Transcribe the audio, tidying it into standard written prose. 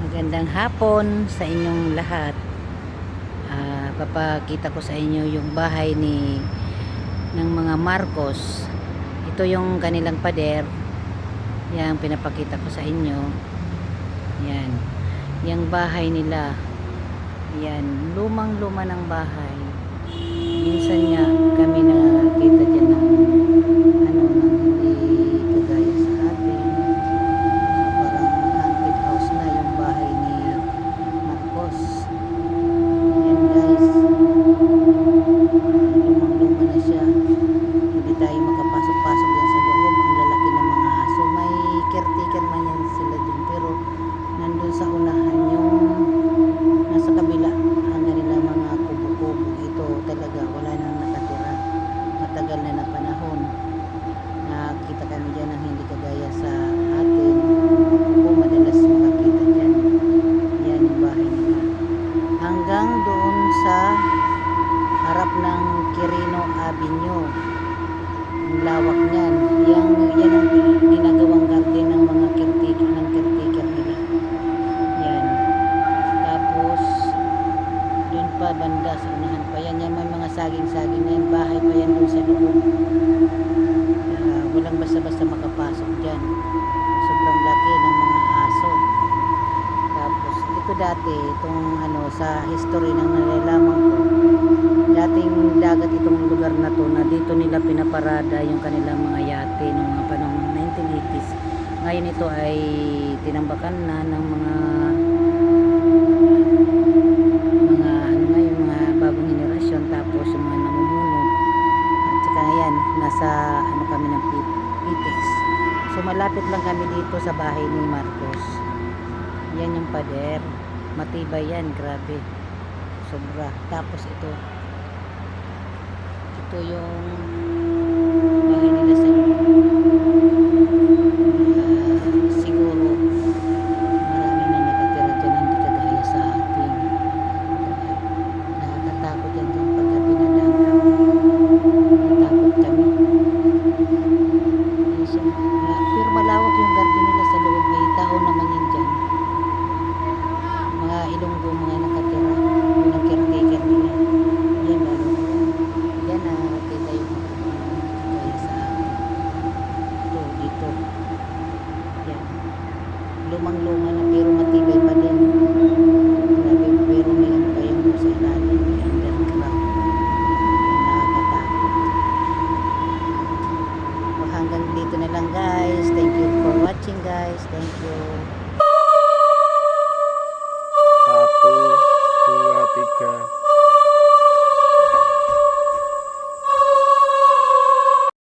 Magandang hapon sa inyong lahat. Papakita ko sa inyo yung bahay ng mga Marcos. Ito yung kanilang pader. Yan, pinapakita ko sa inyo. Yan. Yung bahay nila. Yan, lumang-luma ng bahay. Minsan nga kami nakakita dyan ng nang hindi kagaya sa atin. Parang haunted house na yung bahay ni Marcos. Ayan guys, lumang-luma na siya. Hindi tayo makapasok-pasok yan sa loob. Ang lalaki ng mga aso. May caretaker man yan sila dun, pero nandun sa unahan yung nasa kabila ang kanila mga kubo-kubo. Ito talaga wala nang nakatira. Matagal na panahon. Nakita kami dyan ng hindi kagaya sa atin. Kubo madalas makakita dyan. Yan yung bahay nila. Hanggang doon sa harap ng Quirino Avenue. Ang lawak niyan. Yan ang ginagawang garden ng mga caretaker nila. Yan. Tapos doon pa banda sa unahan pa yan. Yan may mga saging-saging na yan. Bahay pa yan doon sa loob. Walang basta-basta makapasok dyan. Sobrang laki ng mga aso. Tapos ito dati, itong sa history ng nalalaman ko, dating dagat itong lugar na to, na dito nila pinaparada yung kanilang mga yate noong mga panahon ng 1980s. Ngayon ito ay tinambakan na ng mga yung mga bagong henerasyon, tapos yung mga namumuno. At saka yan, nasa kami ng PTEX. So malapit lang kami dito sa bahay ni Marcos. Yan yung pader. Matibay yan, grabe. Sobra. Tapos ito yung bahay nila sa siguro marami na nakatira dyan, hindi kagaya sa atin. Nakakatakot yan dyan pagka pinadaan kami. Nakatakot kami. Pero malawak yung garden nila sa loob. May tao naman yan dyan. Mga Ilonggo, mga nakatira. Yung caretaker nila. Yan lalo. Yan nakakita yung kagaya sa atin. Ito, dito. Yan. Lumang-luma na pero matibay pa din. Grabe, pero may pa yung sa ilalim. May underground. Yan, nakakatakot. Hanggang dito na lang guys. Thank you for watching guys. Thank you. Satu, dua, tiga.